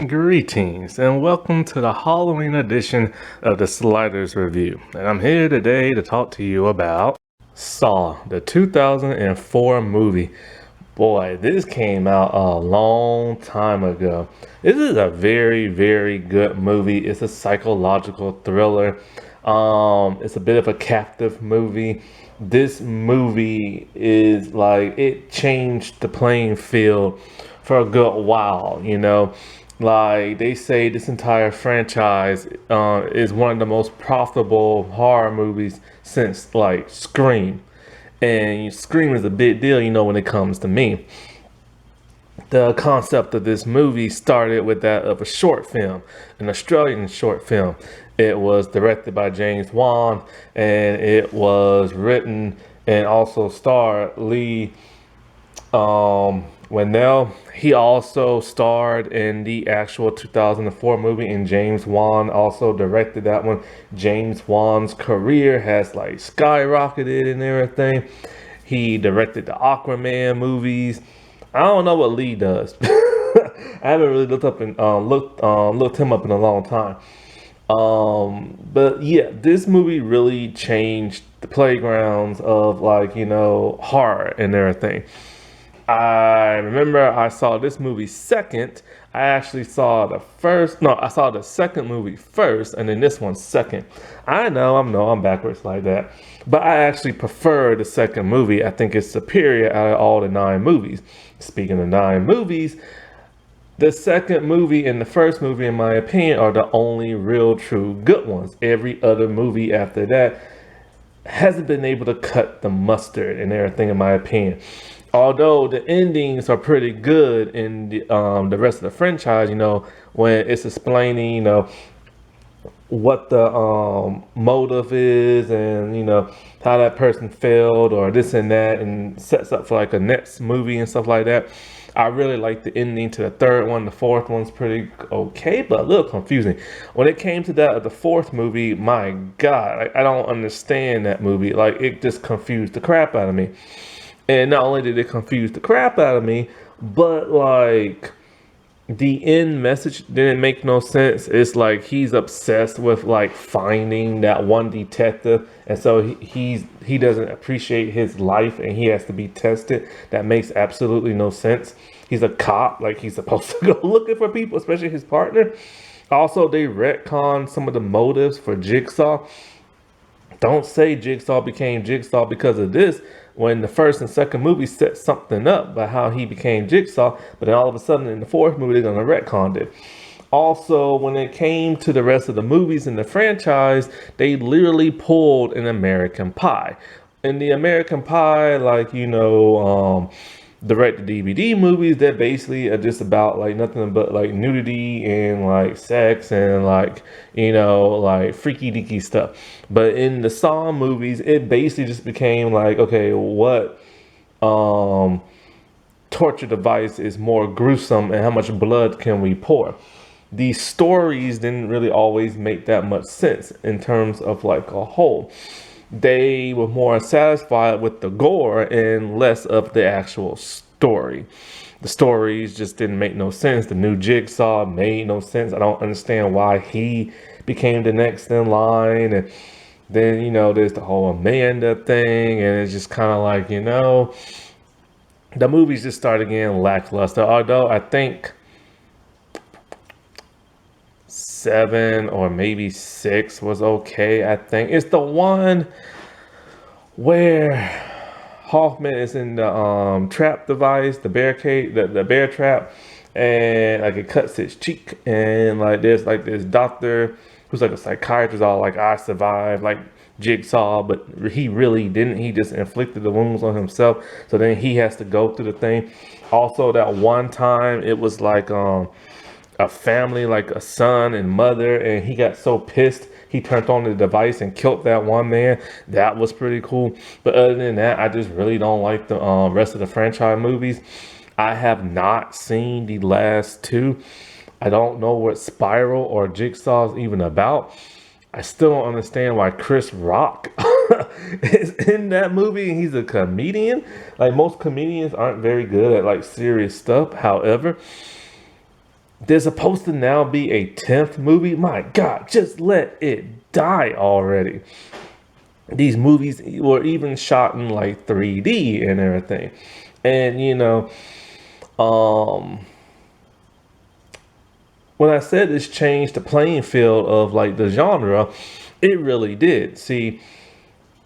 Greetings and welcome to the Halloween edition of the Sliders Review. And I'm here today to talk to you about Saw, the 2004 movie. Boy, this came out a long time ago. This is a very, very good movie. It's a psychological thriller. It's a bit of a captive movie. This movie is like it changed the playing field for a good while. Like they say, this entire franchise is one of the most profitable horror movies since like Scream. And Scream is a big deal, when it comes to me. The concept of this movie started with that of a short film, an Australian short film. It was directed by James Wan, and it was written and also starred Lee Whannell. He also starred in the actual 2004 movie, and James Wan also directed that one. James Wan's career has like skyrocketed and everything. He directed the Aquaman movies. I don't know what Lee does. I haven't really looked him up in a long time. But yeah, this movie really changed the playgrounds of horror and everything. I remember I saw this movie second. I saw the second movie first and then this one second. I'm backwards like that. But I actually prefer the second movie. I think it's superior out of all the 9 movies. Speaking of 9 movies, the second movie and the first movie, in my opinion, are the only real true good ones. Every other movie after that hasn't been able to cut the mustard and everything, in my opinion. Although the endings are pretty good in the rest of the franchise, when it's explaining, what the motive is and, how that person failed or this and that and sets up for like a next movie and stuff like that. I really like the ending to the third one. The fourth one's pretty okay, but a little confusing. When it came to that of the fourth movie, my God, I don't understand that movie. Like, it just confused the crap out of me. And not only did it confuse the crap out of me, but like the end message didn't make no sense. It's like he's obsessed with like finding that one detective, and so he doesn't appreciate his life, and he has to be tested. That makes absolutely no sense. He's a cop, like he's supposed to go looking for people, especially his partner. Also, they retcon some of the motives for Jigsaw. Don't say Jigsaw became Jigsaw because of this, when the first and second movie set something up by how he became Jigsaw, but then all of a sudden in the fourth movie they're going to retcon it. Also, when it came to the rest of the movies in the franchise, they literally pulled an American Pie. In the American Pie, direct to DVD movies that basically are just about like nothing but like nudity and like sex and like freaky deaky stuff. But in the Saw movies, it basically just became like, okay, what torture device is more gruesome and how much blood can we pour? These stories didn't really always make that much sense in terms of like a whole. They were more satisfied with the gore and less of the actual story. The stories just didn't make no sense. The new Jigsaw made no sense. I don't understand why he became the next in line. And then, there's the whole Amanda thing. And it's just kind of like, the movies just started getting lackluster. Although I think 7 or maybe 6 was okay. I think it's the one where Hoffman is in the trap device, the barricade, the bear trap, and like it cuts his cheek, and like there's like this doctor who's like a psychiatrist, all like, I survived like Jigsaw, but he really didn't. He just inflicted the wounds on himself, so then he has to go through the thing. Also, that one time it was like a family, like a son and mother, and he got so pissed he turned on the device and killed that one man. That was pretty cool. But other than that, I just really don't like the rest of the franchise movies. I have not seen the last 2. I don't know what Spiral or Jigsaw is even about. I still don't understand why Chris Rock is in that movie and he's a comedian. Like, most comedians aren't very good at like serious stuff. However, There's supposed to now be a 10th movie. My God, just let it die already. These movies were even shot in like 3D and everything. And um, when I said this changed the playing field of like the genre, it really did. See,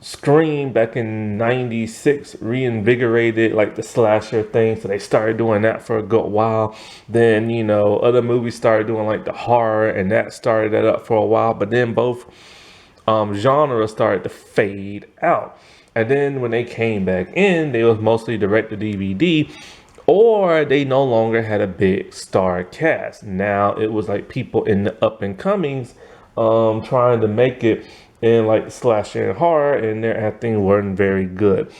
Scream back in '96 reinvigorated like the slasher thing, so they started doing that for a good while. Then other movies started doing like the horror, and that started that up for a while. But then both genres started to fade out, and then when they came back in, they was mostly direct to DVD, or they no longer had a big star cast. Now it was like people in the up and comings trying to make it in like slasher and horror, and their acting weren't very good.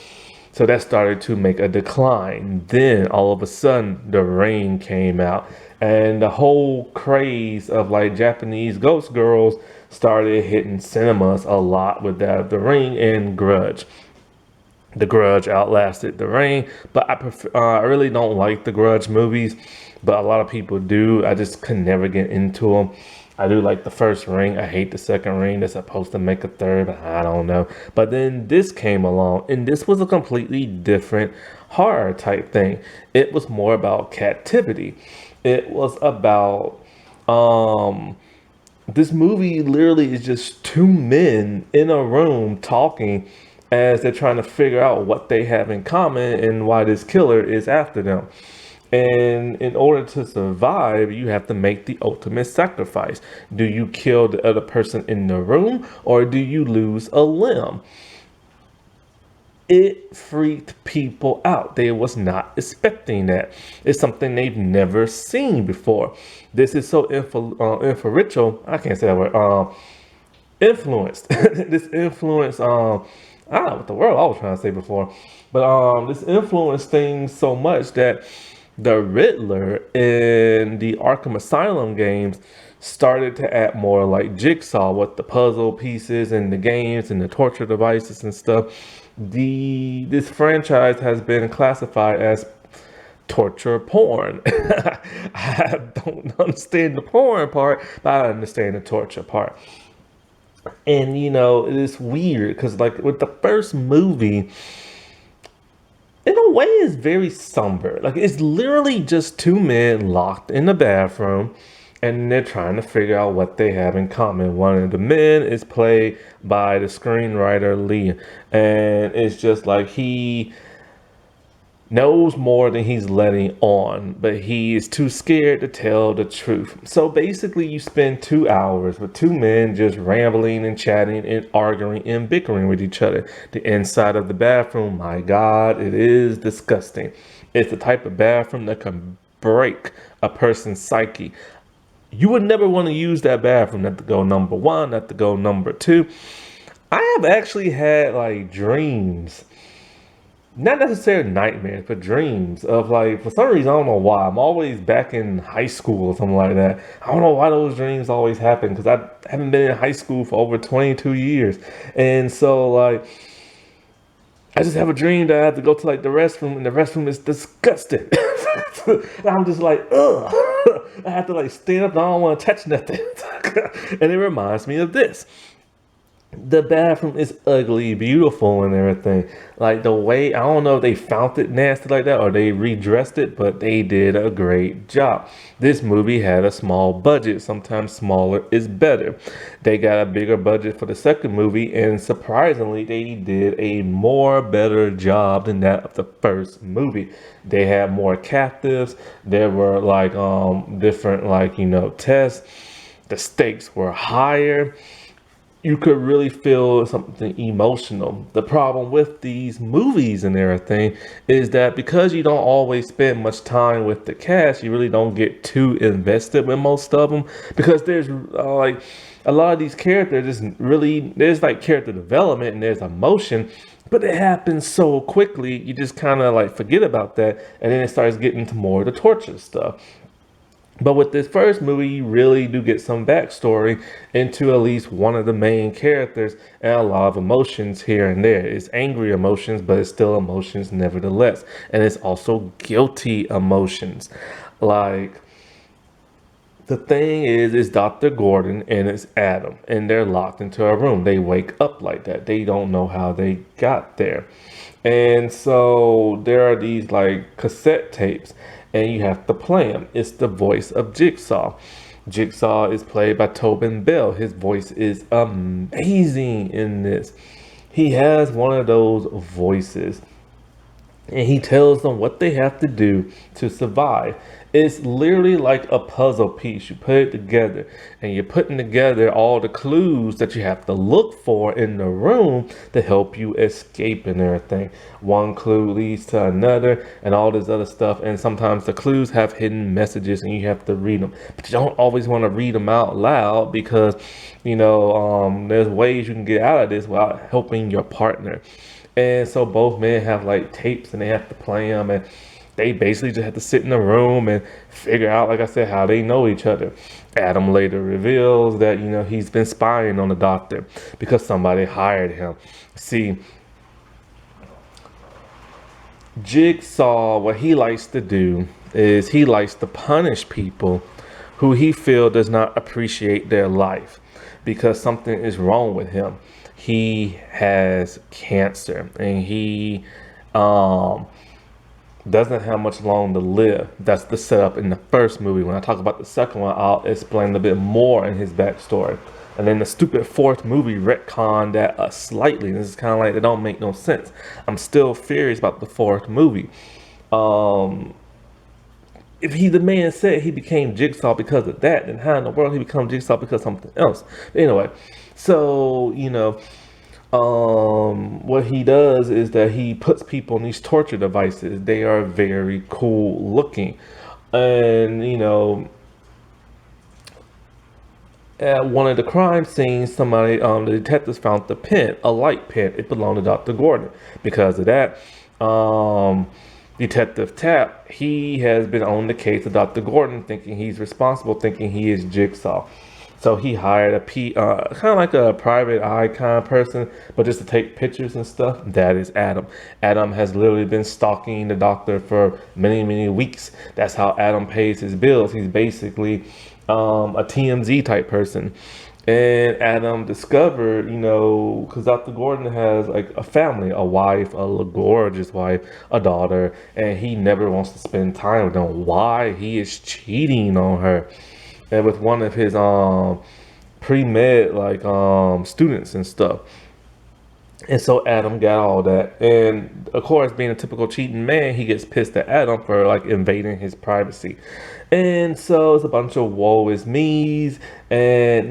So that started to make a decline. Then all of a sudden, The Ring came out, and the whole craze of like Japanese ghost girls started hitting cinemas a lot with that. The Ring and Grudge. The Grudge outlasted The Ring, but I really don't like the Grudge movies, but a lot of people do. I just could never get into them. I do like the first Ring. I hate the second Ring. They're supposed to make a third, but I don't know. But then this came along, and this was a completely different horror type thing. It was more about captivity. It was about this movie literally is just two men in a room talking as they're trying to figure out what they have in common and why this killer is after them. And in order to survive, you have to make the ultimate sacrifice. Do you kill the other person in the room, or do you lose a limb? It freaked people out. They was not expecting that. It's something they've never seen before. This is so influential. I can't say that word. Influenced. This influence. I don't know what the word I was trying to say before, but this influenced things so much that the Riddler in the Arkham Asylum games started to act more like Jigsaw with the puzzle pieces and the games and the torture devices and stuff. This franchise has been classified as torture porn. I don't understand the porn part, but I understand the torture part. And it's weird because like with the first movie, in a way it's very somber. Like it's literally just two men locked in the bathroom, and they're trying to figure out what they have in common. One of the men is played by the screenwriter Lee, and it's just like he knows more than he's letting on, but he is too scared to tell the truth. So basically, you spend 2 hours with two men just rambling and chatting and arguing and bickering with each other. The inside of the bathroom, my God, it is disgusting. It's the type of bathroom that can break a person's psyche. You would never want to use that bathroom, not to go number one, not to go number two. I have actually had like dreams, not necessarily nightmares, but dreams of like, for some reason, I don't know why. I'm always back in high school or something like that. I don't know why those dreams always happen because I haven't been in high school for over 22 years. And so, like, I just have a dream that I have to go to like the restroom, and the restroom is disgusting. And I'm just like, ugh. I have to like stand up and I don't want to touch nothing. And it reminds me of this. The bathroom is ugly, beautiful, and everything. Like the way, I don't know if they found it nasty like that or they redressed it, but they did a great job. This movie had a small budget. Sometimes smaller is better. They got a bigger budget for the second movie, and surprisingly, they did a more better job than that of the first movie. They had more captives. There were like different like tests. The stakes were higher. You could really feel something emotional. The problem with these movies and everything is that because you don't always spend much time with the cast, you really don't get too invested with most of them, because there's like a lot of these characters is really, there's like character development and there's emotion, but it happens so quickly you just kind of like forget about that, and then it starts getting to more of the torture stuff. But with this first movie, you really do get some backstory into at least one of the main characters and a lot of emotions here and there. It's angry emotions, but it's still emotions nevertheless. And it's also guilty emotions. Like, The thing is Dr. Gordon and it's Adam, and they're locked into a room. They wake up like that. They don't know how they got there. And so there are these like cassette tapes, and you have to play them. It's the voice of Jigsaw. Jigsaw is played by Tobin Bell. His voice is amazing in this. He has one of those voices, and he tells them what they have to do to survive. It's literally like a puzzle piece. You put it together, and you're putting together all the clues that you have to look for in the room to help you escape and everything. One clue leads to another and all this other stuff. And sometimes the clues have hidden messages and you have to read them, but you don't always want to read them out loud because, there's ways you can get out of this without helping your partner. And so both men have like tapes and they have to play them, and they basically just have to sit in a room and figure out, like I said, how they know each other. Adam later reveals that, he's been spying on the doctor because somebody hired him. See, Jigsaw, what he likes to do is he likes to punish people who he feels does not appreciate their life because something is wrong with him. He has cancer and he doesn't have much long to live. That's the setup in the first movie. When I talk about the second one, I'll explain a bit more in his backstory. And then the stupid fourth movie retconned that slightly. This is kind of like, it don't make no sense. I'm still furious about the fourth movie. If the man said he became Jigsaw because of that, then how in the world he become Jigsaw because of something else? Anyway, so, what he does is that he puts people in these torture devices. They are very cool looking. And, at one of the crime scenes, somebody, the detectives found the pen, a light pen. It belonged to Dr. Gordon. Because of that, Detective Tapp, he has been on the case of Dr. Gordon, thinking he's responsible, thinking he is Jigsaw. So he hired a kind of like a private eye kind of person, but just to take pictures and stuff. That is Adam. Adam has literally been stalking the doctor for many, many weeks. That's how Adam pays his bills. He's basically a TMZ type person. And Adam discovered, because Dr. Gordon has like a family, a wife, a gorgeous wife, a daughter, and he never wants to spend time with them. Why? He is cheating on her. And with one of his pre-med students and stuff. And so Adam got all that. And of course, being a typical cheating man, he gets pissed at Adam for like invading his privacy. And so it's a bunch of woe is me's and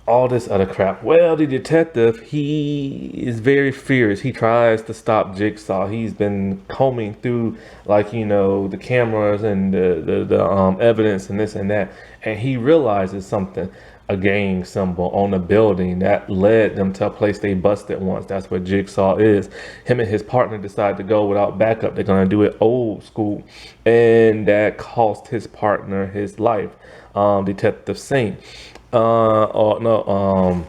all this other crap. Well, the detective, he is very furious. He tries to stop Jigsaw. He's been combing through the cameras and the evidence and this and that. And he realizes something, a gang symbol on a building that led them to a place they busted once. That's where Jigsaw is. Him and his partner decide to go without backup. They're going to do it old school. And that cost his partner his life. Detective Saint. I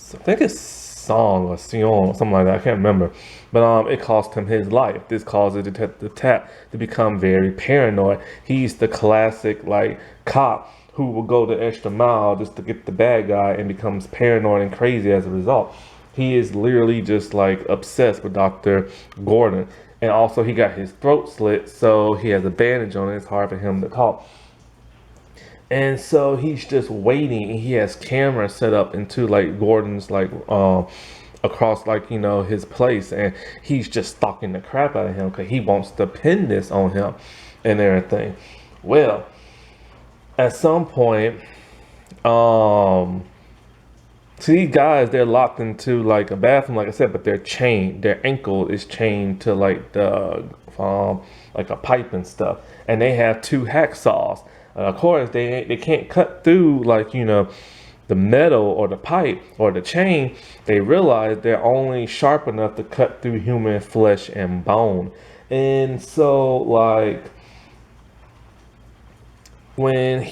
think it's Song or Sion or something like that. I can't remember. But it cost him his life. This causes Detective Tapp to become very paranoid. He's the classic cop who will go the extra mile just to get the bad guy and becomes paranoid and crazy as a result. He is literally just obsessed with Dr. Gordon. And also he got his throat slit, so he has a bandage on it. It's hard for him to talk. And so he's just waiting. He has cameras set up into Gordon's across his place, and he's just stalking the crap out of him because he wants to pin this on him and everything. Well, at some point, these guys, they're locked into a bathroom, like I said, but they're chained. Their ankle is chained to a pipe and stuff, and they have two hacksaws. Of course, they can't cut through the metal or the pipe or the chain. They realize they're only sharp enough to cut through human flesh and bone. And so when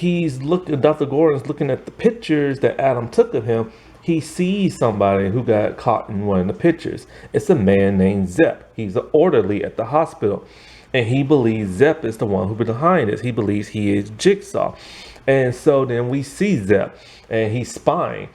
Dr. Gordon's looking at the pictures that Adam took of him, he sees somebody who got caught in one of the pictures. It's a man named Zepp. He's an orderly at the hospital. And he believes Zep is the one who's behind this. He believes he is Jigsaw. And so then we see Zep and he's spying.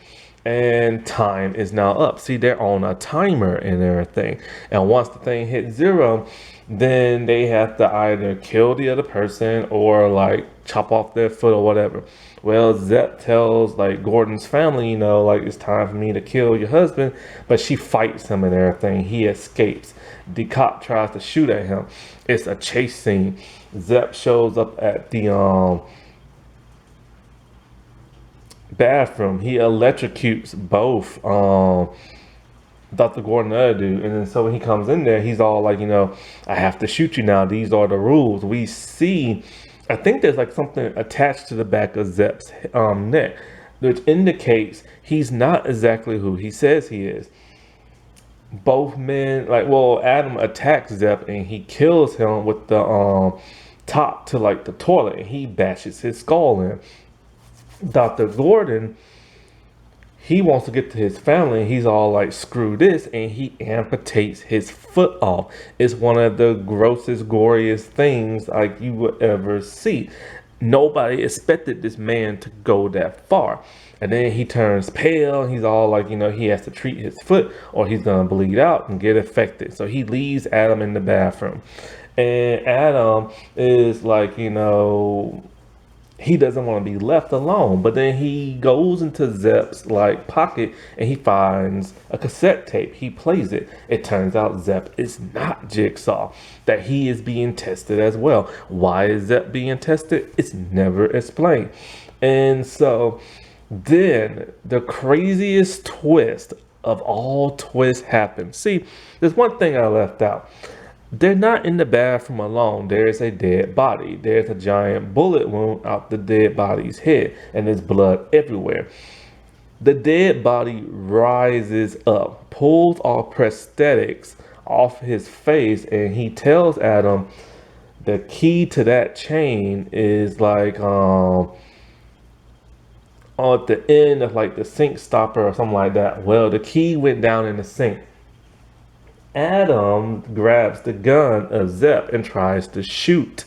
And time is now up. See, they're on a timer and everything. And once the thing hits 0, then they have to either kill the other person or like chop off their foot or whatever. Well, Zep tells like Gordon's family, like it's time for me to kill your husband, but she fights him and everything. He escapes. The cop tries to shoot at him. It's a chase scene. Zep shows up at the bathroom. He electrocutes both Dr. Gordon and the other dude. And then so when he comes in there, he's all like, I have to shoot you now. These are the rules. We see, I think there's like something attached to the back of Zep's neck, which indicates he's not exactly who he says he is. Both men, Adam attacks Zep and he kills him with the top to like the toilet, and he bashes his skull in. Dr. Gordon, he wants to get to his family, and he's all like, screw this, and he amputates his foot off. It's one of the grossest, goriest things like you would ever see. Nobody expected this man to go that far. And then he turns pale, and he's all like, he has to treat his foot or he's gonna bleed out and get infected. So he leaves Adam in the bathroom, and Adam is like, he doesn't want to be left alone. But then he goes into Zep's pocket and he finds a cassette tape. He plays it. It turns out Zep is not Jigsaw, that he is being tested as well. Why is Zep being tested? It's never explained. And so then the craziest twist of all twists happens. See, there's one thing I left out. They're not in the bathroom alone. There is a dead body. There's a giant bullet wound out the dead body's head, and there's blood everywhere. The dead body rises up, pulls all prosthetics off his face, and he tells Adam the key to that chain is at the end of the sink stopper or something like that. Well, the key went down in the sink. Adam grabs the gun of Zep and tries to shoot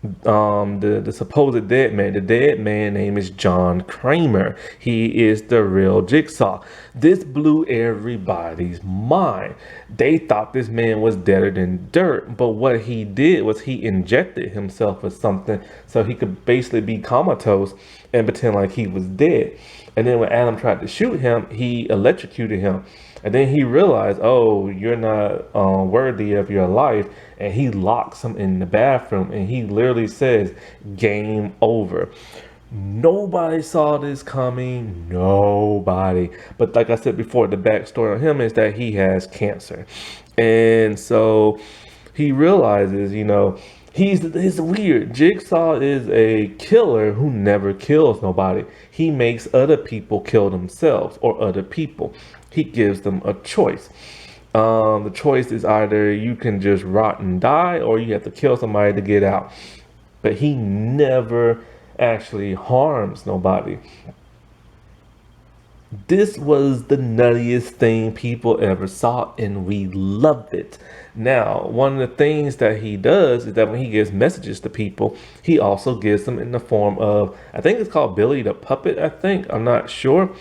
the supposed dead man. The dead man name is John Kramer. He is the real Jigsaw. This blew everybody's mind. They thought this man was deader than dirt, but what he did was he injected himself with something so he could basically be comatose and pretend like he was dead. And then when Adam tried to shoot him, he electrocuted him. And then he realized, oh, you're not worthy of your life. And he locks him in the bathroom. And he literally says, game over. Nobody saw this coming. Nobody. But like I said before, the backstory on him is that he has cancer. And so he realizes, he's weird. Jigsaw is a killer who never kills nobody. He makes other people kill themselves or other people. He gives them a choice. The choice is either you can just rot and die or you have to kill somebody to get out. But he never actually harms nobody. This was the nuttiest thing people ever saw, and we loved it. Now, one of the things that he does is that when he gives messages to people, he also gives them in the form of, I think it's called Billy the Puppet, I'm not sure.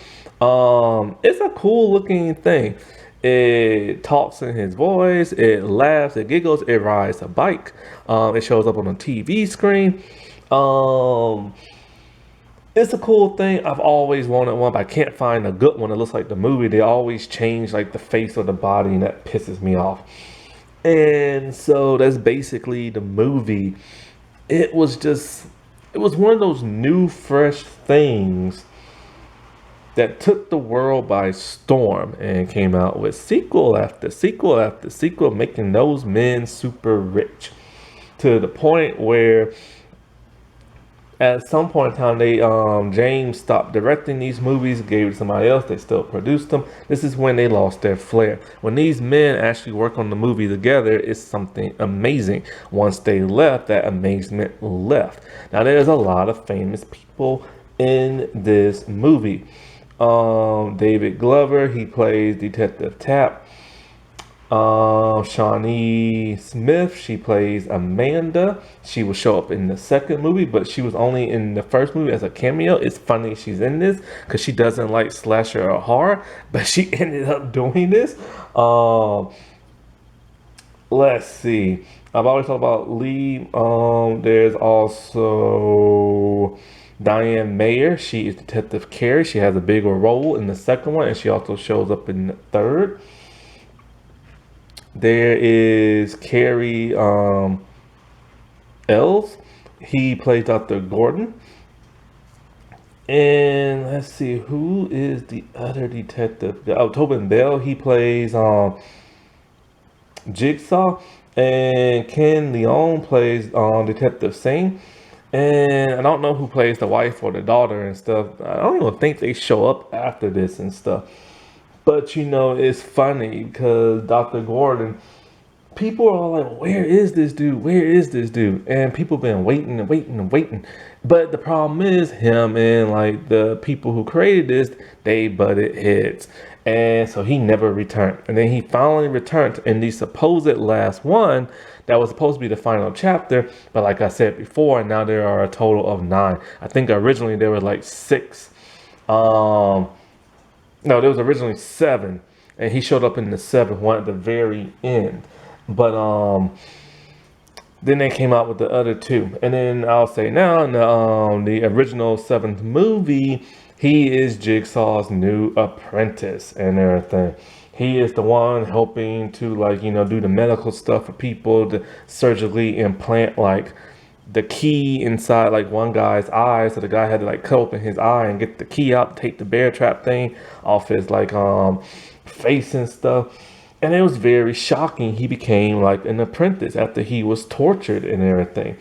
It's a cool looking thing. It talks in his voice, it laughs, it giggles, it rides a bike. It shows up on a TV screen. It's a cool thing. I've always wanted one, but I can't find a good one that looks like the movie. They always change the face of the body, and that pisses me off. And so that's basically the movie. It was one of those new, fresh things that took the world by storm and came out with sequel after sequel after sequel, making those men super rich to the point where at some point in time, they James stopped directing these movies, gave it to somebody else. They still produced them. This is when they lost their flair. When these men actually work on the movie together, it's something amazing. Once they left, that amazement left. Now, there's a lot of famous people in this movie. David Glover, he plays Detective Tapp. Shawnee Smith, she plays Amanda. She will show up in the second movie, but she was only in the first movie as a cameo. It's funny she's in this because she doesn't like slasher or horror, but she ended up doing this. Um, let's see. I've always thought about Lee. There's also Diane Mayer. She is Detective Carey. She has a bigger role in the second one, and she also shows up in the third. There is Carrie Ells. He plays Dr. Gordon. And let's see, who is the other detective? Oh, Tobin Bell. He plays Jigsaw. And Ken Leon plays Detective Singh. And I don't know who plays the wife or the daughter and stuff. I don't even think they show up after this and stuff. But it's funny because Dr. Gordon, people are like, where is this dude? Where is this dude? And people been waiting and waiting and waiting. But the problem is him and like the people who created this, they butted heads. And so he never returned. And then he finally returned in the supposed last one that was supposed to be the final chapter. But like I said before, now there are a total of 9. I think originally there were like 6. No, there was originally 7, and he showed up in the 7th one at the very end. But then they came out with the other 2, and then I'll say now in the original 7th movie, he is Jigsaw's new apprentice and everything. He is the one helping to do the medical stuff for people to surgically implant the key inside like one guy's eye, so the guy had to like cut open his eye and get the key out, take the bear trap thing off his face and stuff. And it was very shocking. He became like an apprentice after he was tortured and everything.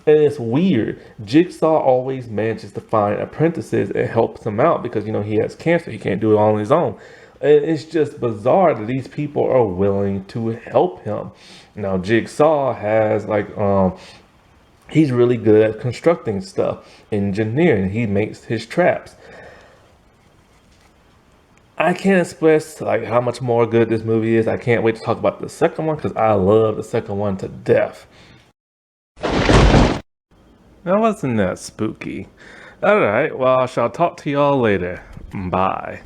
And it's weird. Jigsaw always manages to find apprentices and helps them out because he has cancer. He can't do it all on his own. And it's just bizarre that these people are willing to help him. Now Jigsaw has he's really good at constructing stuff, engineering. He makes his traps. I can't express how much more good this movie is. I can't wait to talk about the second one because I love the second one to death. That wasn't that spooky. All right, well, I shall talk to y'all later. Bye.